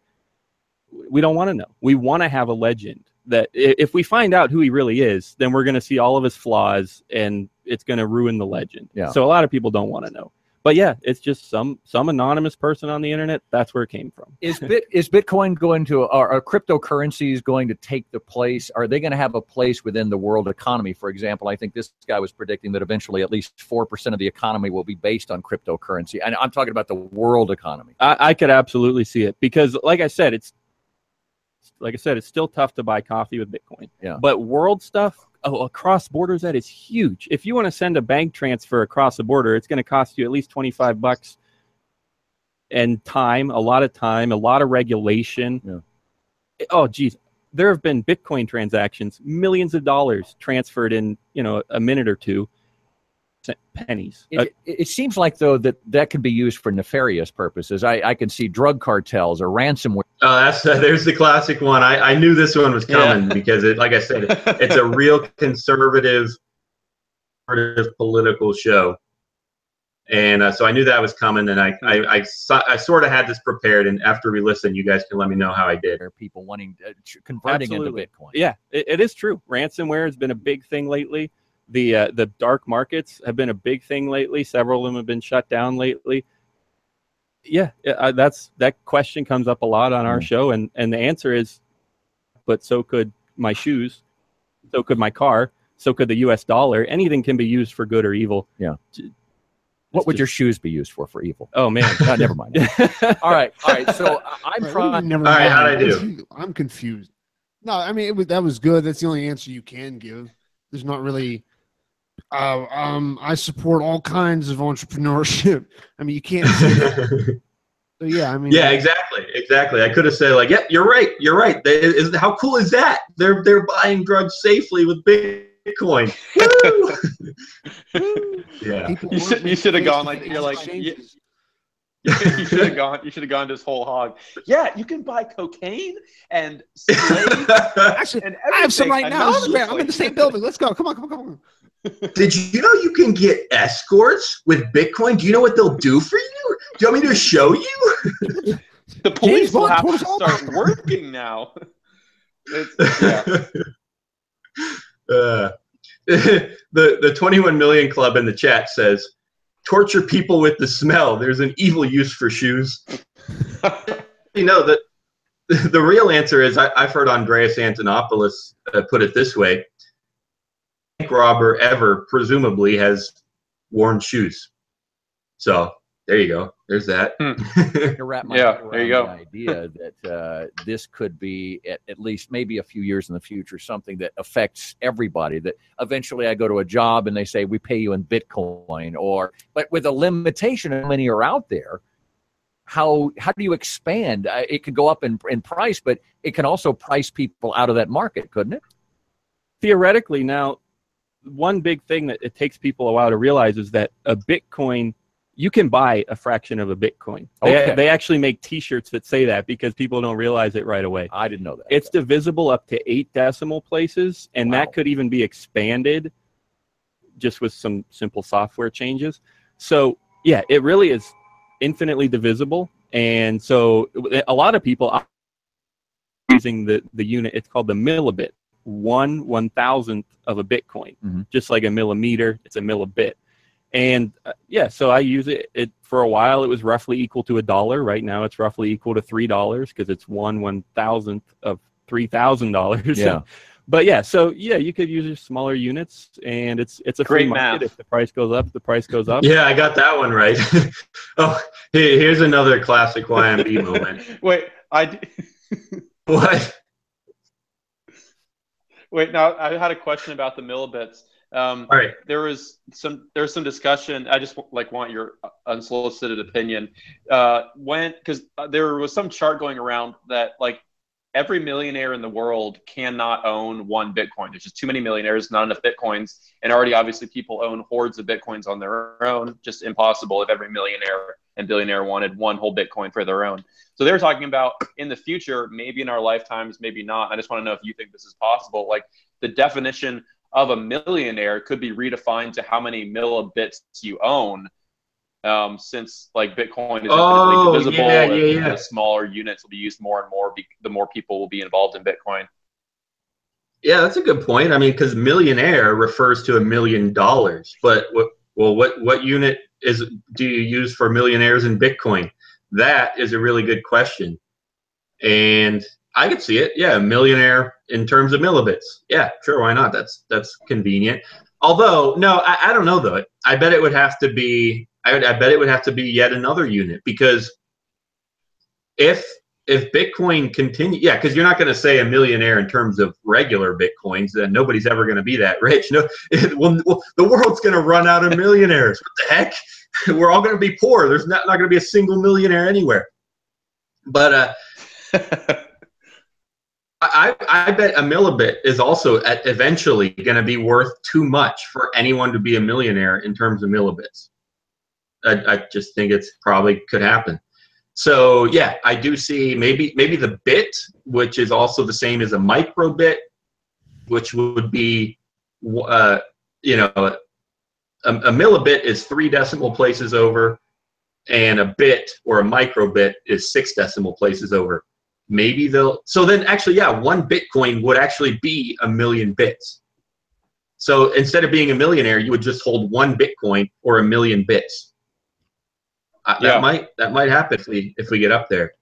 we don't want to know. We want to have a legend. that if we find out who he really is, then we're going to see all of his flaws, and it's going to ruin the legend. Yeah. So a lot of people don't want to know. But yeah, it's just some anonymous person on the internet. That's where it came from. Is Bitcoin going to, or are cryptocurrencies going to take the place? Are they going to have a place within the world economy? For example, I think this guy was predicting that eventually at least 4% of the economy will be based on cryptocurrency. And I'm talking about the world economy. I could absolutely see it because, like I said, it's still tough to buy coffee with Bitcoin. Yeah. But world stuff, across borders, that is huge. If you want to send a bank transfer across the border, it's going to cost you at least $25 and time, a lot of regulation. Yeah. Oh, geez. There have been Bitcoin transactions, millions of dollars transferred in, a minute or two. Pennies. It seems like, though, that could be used for nefarious purposes. I can see drug cartels or ransomware. There's the classic one. I knew this one was coming because like I said, it's a real conservative political show, and so I knew that was coming. And I sort of had this prepared. And after we listen, you guys can let me know how I did. There are people wanting converting into Bitcoin. Yeah, it is true. Ransomware has been a big thing lately. The dark markets have been a big thing lately. Several of them have been shut down lately. Yeah, that question comes up a lot on our show, and the answer is, but so could my shoes, so could my car, so could the U.S. dollar. Anything can be used for good or evil. Yeah. What would your shoes be used for evil? Oh man, no, never mind. All right. So I'm trying. All right, how'd I do? I'm confused. No, I mean that was good. That's the only answer you can give. There's not really. I support all kinds of entrepreneurship. I mean, you can't say that. So, yeah, I mean. Yeah, exactly. I could have said, like, yeah, you're right. How cool is that? They're buying drugs safely with Bitcoin. Woo! Yeah. You should have gone like, you're like, you should have gone this whole hog. Yeah, you can buy cocaine and slave. Actually, and I have some right now. I'm in the same building. Let's go. Come on. Did you know you can get escorts with Bitcoin? Do you know what they'll do for you? Do you want me to show you? The police will have to start working now. The 21 million club in the chat says, torture people with the smell. There's an evil use for shoes. The real answer is, I've heard Andreas Antonopoulos put it this way. Bank robber ever presumably has worn shoes. So there you go. There's that. To wrap my head around there you go. The idea that this could be at least maybe a few years in the future something that affects everybody. That eventually I go to a job and they say we pay you in Bitcoin, but with a limitation of how many are out there. How do you expand? It could go up in price, but it can also price people out of that market, couldn't it? Theoretically, now, one big thing that it takes people a while to realize is that a Bitcoin, you can buy a fraction of a Bitcoin. They actually make T-shirts that say that because people don't realize it right away. I didn't know that. It's divisible up to 8 decimal places, and that could even be expanded just with some simple software changes. So, yeah, it really is infinitely divisible. And so a lot of people are using the unit. It's called the millibit. 1/1000th of a Bitcoin, just like a millimeter, it's a millibit. And so I use it for a while. It was roughly equal to $1. Right now it's roughly equal to $3 because it's 1/1000th of $3,000. Yeah. But you could use smaller units, and it's a free market. If the price goes up, the price goes up. Yeah, I got that one right. Oh, here's another classic YMB moment. Wait, What? Wait, now I had a question about the millibits. All right. There was some discussion. I just want your unsolicited opinion. Because there was some chart going around that every millionaire in the world cannot own one Bitcoin. There's just too many millionaires, not enough Bitcoins, and already obviously people own hordes of Bitcoins on their own. Just impossible if every millionaire and billionaire wanted one whole Bitcoin for their own. So they were talking about in the future, maybe in our lifetimes, maybe not. I just want to know if you think this is possible. Like the definition of a millionaire could be redefined to how many millibits you own, since Bitcoin is infinitely divisible. The smaller units will be used more and more the more people will be involved in Bitcoin. Yeah, that's a good point. I mean, because millionaire refers to $1 million, but what unit do you use for millionaires in Bitcoin? That is a really good question, and I could see it. Yeah, a millionaire in terms of millibits. Yeah, sure, why not? That's convenient. Although, no, I don't know though. I bet it would have to be. I bet it would have to be yet another unit, because if Bitcoin continue, yeah, because you're not going to say a millionaire in terms of regular Bitcoins. Then nobody's ever going to be that rich. No, the world's going to run out of millionaires. What the heck? We're all going to be poor. There's not going to be a single millionaire anywhere. But I bet a millibit is also eventually going to be worth too much for anyone to be a millionaire in terms of millibits. I just think it's probably could happen. So yeah, I do see maybe the bit, which is also the same as a microbit, which would be, a millibit is 3 decimal places over, and a bit or a microbit is 6 decimal places over. Maybe so then actually, yeah, 1 Bitcoin would actually be 1 million bits. So instead of being a millionaire, you would just hold 1 Bitcoin or 1 million bits. Yeah. That might happen if we get up there.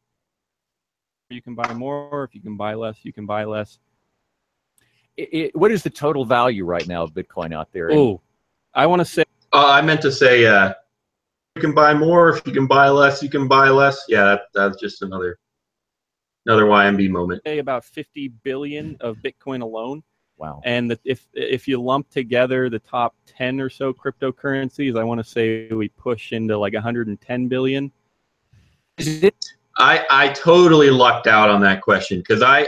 You can buy more. If you can buy less, you can buy less. What is the total value right now of Bitcoin out there? Oh, I want to say. I meant to say, you can buy more. If you can buy less, you can buy less. Yeah, that's just another YMB moment. Say about 50 billion of Bitcoin alone. Wow. And if you lump together the top 10 or so cryptocurrencies, I want to say we push into like 110 billion. I totally lucked out on that question, because I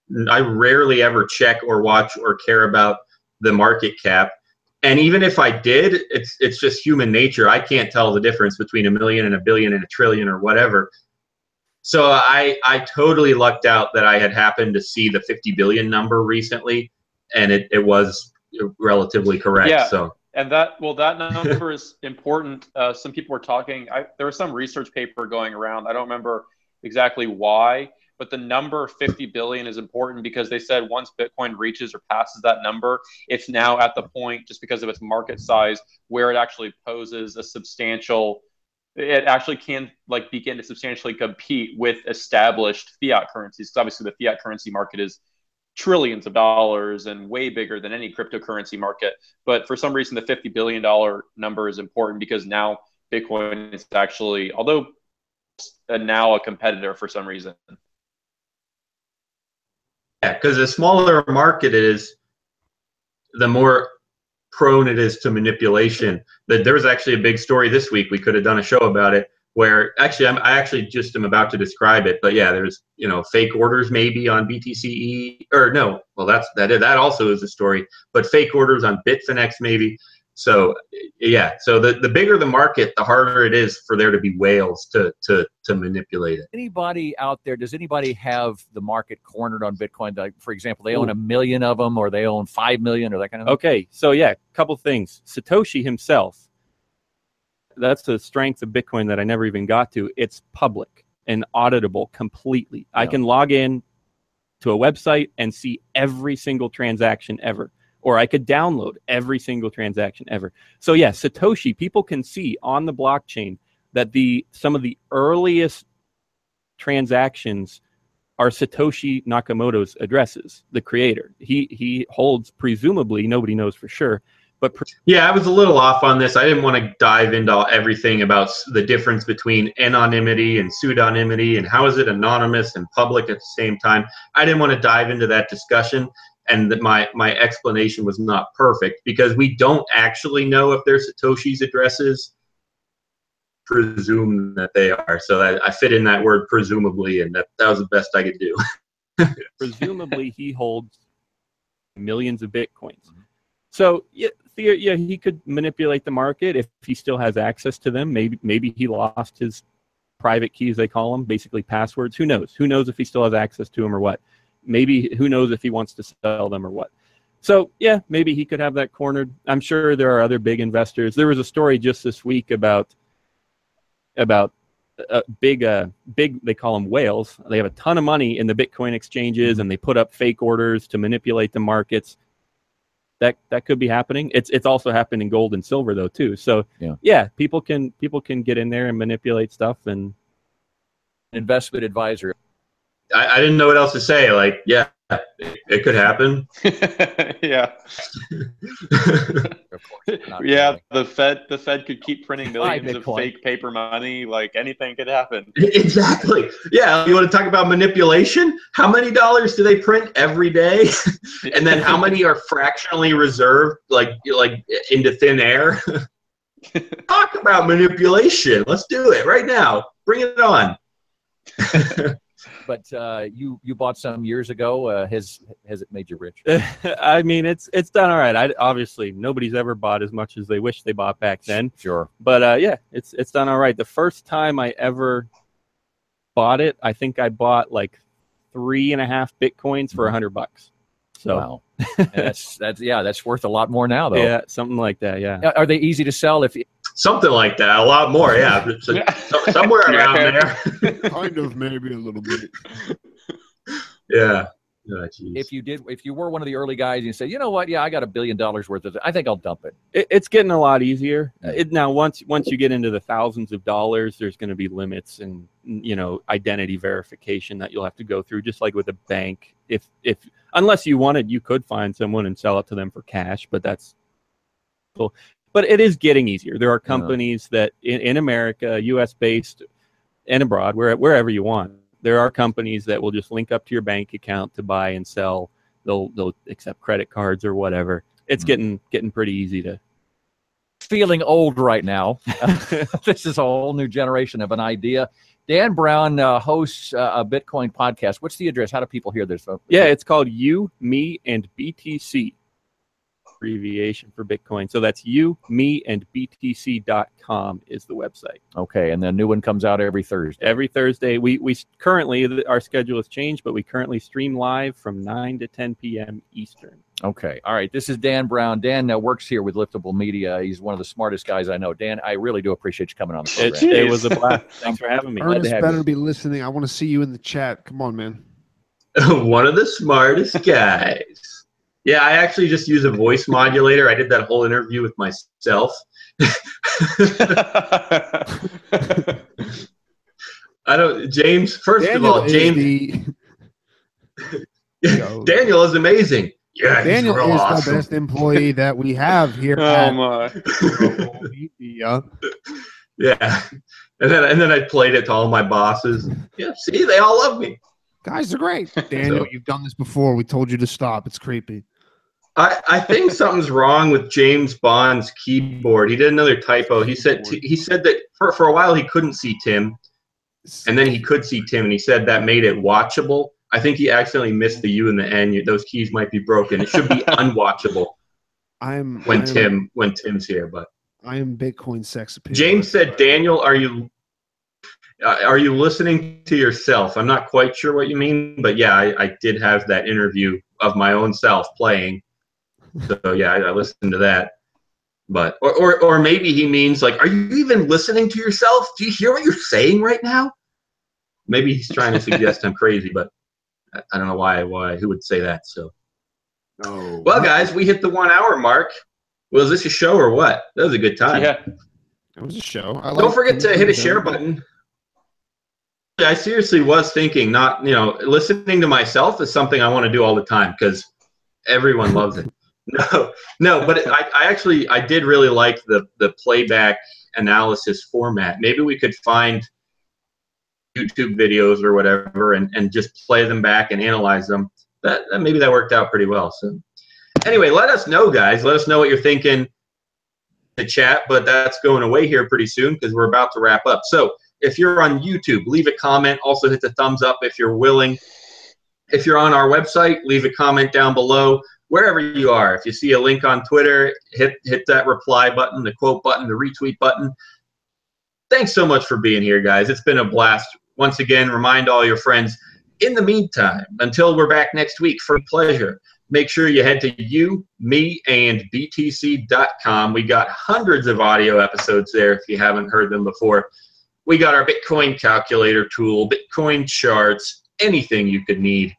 rarely ever check or watch or care about the market cap. And even if I did, it's just human nature. I can't tell the difference between 1 million and 1 billion and 1 trillion or whatever. So I totally lucked out that I had happened to see the 50 billion number recently, and it was relatively correct. Yeah, so. And that number is important. Some people were talking. There was some research paper going around. I don't remember exactly why, but the number 50 billion is important because they said once Bitcoin reaches or passes that number, it's now at the point, just because of its market size, where it actually poses a substantial. It actually can begin to substantially compete with established fiat currencies. Because obviously the fiat currency market is trillions of dollars and way bigger than any cryptocurrency market. But for some reason, the $50 billion number is important because now Bitcoin is actually, although now a competitor for some reason. Yeah, because the smaller market is, the more prone it is to manipulation. There was actually a big story this week. We could have done a show about it, where actually I actually just am about to describe it. But yeah, there's fake orders maybe on BTCE, or no, well that also is a story. But fake orders on Bitfinex maybe. So yeah, so the bigger the market, the harder it is for there to be whales to manipulate it. Anybody out there, does anybody have the market cornered on Bitcoin? Like, for example, they own 1 million of them, or they own 5 million, or that kind of thing? Okay, so yeah, a couple things. Satoshi himself, that's the strength of Bitcoin that I never even got to. It's public and auditable completely. Yeah. I can log in to a website and see every single transaction ever. Or I could download every single transaction ever. So yeah, Satoshi, people can see on the blockchain that some of the earliest transactions are Satoshi Nakamoto's addresses, the creator. He holds, presumably, nobody knows for sure, but yeah, I was a little off on this. I didn't want to dive into everything about the difference between anonymity and pseudonymity and how is it anonymous and public at the same time. I didn't want to dive into that discussion. And that my explanation was not perfect because we don't actually know if they're Satoshi's addresses. Presume that they are. So I fit in that word presumably, and that was the best I could do. Presumably, he holds millions of Bitcoins. So yeah, he could manipulate the market if he still has access to them. Maybe he lost his private keys, they call them, basically passwords. Who knows? Who knows if he still has access to them or what? Maybe, who knows if he wants to sell them or what. So yeah, maybe he could have that cornered. I'm sure there are other big investors. There was a story just this week about big, they call them whales. They have a ton of money in the Bitcoin exchanges, and they put up fake orders to manipulate the markets. That could be happening. It's also happened in gold and silver though too. So yeah, people can get in there and manipulate stuff. And investment advisor. I didn't know what else to say. Like, yeah, it could happen. Yeah. Of course, yeah, the Fed could keep printing millions of fake paper money. Like, anything could happen. Exactly. Yeah. You want to talk about manipulation? How many dollars do they print every day? And then how many are fractionally reserved, like into thin air? Talk about manipulation. Let's do it right now. Bring it on. But you bought some years ago. Has it made you rich? I mean, it's done all right. Obviously nobody's ever bought as much as they wish they bought back then. Sure. But yeah, it's done all right. The first time I ever bought it, I think I bought like 3.5 Bitcoins for $100. So wow. that's worth a lot more now though. Yeah, something like that. Yeah. Are they easy to sell? Something like that, a lot more, yeah. Somewhere around there. Kind of, maybe a little bit. Yeah. Oh, if you were one of the early guys and you said, you know what, yeah, I got $1 billion worth of it, I think I'll dump it. It's getting a lot easier. Now, once you get into the thousands of dollars, there's going to be limits and identity verification that you'll have to go through, just like with a bank. If unless you wanted, you could find someone and sell it to them for cash, but that's cool. But it is getting easier. There are companies that in America, U.S. based and abroad, wherever you want, there are companies that will just link up to your bank account to buy and sell. They'll accept credit cards or whatever. It's getting pretty easy to. Feeling old right now. This is a whole new generation of an idea. Dan Brown hosts a Bitcoin podcast. What's the address? How do people hear this? Yeah, it's called You, Me, and BTC. Abbreviation for Bitcoin. So that's you, me, and BTC.com is the website. Okay, and the new one comes out every Thursday. Every Thursday. We currently, our schedule has changed, but we currently stream live from 9 to 10 p.m. Eastern. Okay, all right. This is Dan Brown. Dan works here with Liftable Media. He's one of the smartest guys I know. Dan, I really do appreciate you coming on the program. It was a blast. Thanks for having me. Ernest better be listening. I want to see you in the chat. Come on, man. One of the smartest guys. Yeah, I actually just use a voice modulator. I did that whole interview with myself. James, first Daniel of all, James. Daniel is amazing. Yeah, Daniel is awesome. the best employee that we have here. Oh my. Yeah. And then I played it to all my bosses. Yeah, see, they all love me. Guys are great. Daniel, you've done this before. We told you to stop. It's creepy. I think something's wrong with James Bond's keyboard. He did another typo. He said that for a while he couldn't see Tim, and then he could see Tim, and he said that made it watchable. I think he accidentally missed the U and the N. Those keys might be broken. It should be unwatchable. When Tim's here, but I am Bitcoin sex appeal. James said, Daniel, are you listening to yourself? I'm not quite sure what you mean, but yeah, I did have that interview of my own self playing. So yeah, I listened to that. But or maybe he means like, are you even listening to yourself? Do you hear what you're saying right now? Maybe he's trying to suggest I'm crazy, but I don't know why who would say that. So well, guys, we hit the 1 hour mark. Was this a show or what? That was a good time. Yeah, it was a show. Don't forget to hit a share button. I seriously was thinking, not listening to myself is something I want to do all the time because everyone loves it. No, but I did really like the playback analysis format. Maybe we could find YouTube videos or whatever and just play them back and analyze them. Maybe that worked out pretty well. So anyway, let us know, guys. Let us know what you're thinking in the chat, but that's going away here pretty soon because we're about to wrap up. So if you're on YouTube, leave a comment. Also hit the thumbs up if you're willing. If you're on our website, leave a comment down below. Wherever you are, if you see a link on Twitter, hit that reply button, the quote button, the retweet button. Thanks so much for being here, guys. It's been a blast. Once again, remind all your friends. In the meantime, until we're back next week, for pleasure, make sure you head to you, me, and BTC.com. We got hundreds of audio episodes there if you haven't heard them before. We got our Bitcoin calculator tool, Bitcoin charts, anything you could need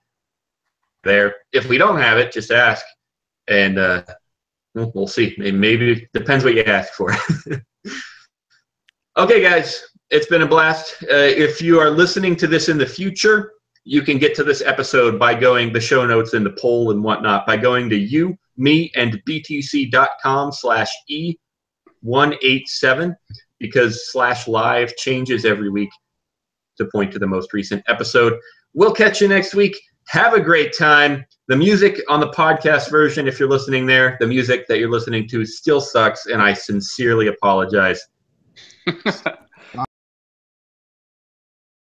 there. If we don't have it, just ask. And we'll see. Maybe it depends what you ask for. Okay, guys, it's been a blast. If you are listening to this in the future, you can get to this episode by going the show notes and the poll and whatnot by going to meandbtc.com/E187 because /live changes every week to point to the most recent episode. We'll catch you next week. Have a great time. The music on the podcast version, if you're listening there, the music that you're listening to still sucks, and I sincerely apologize.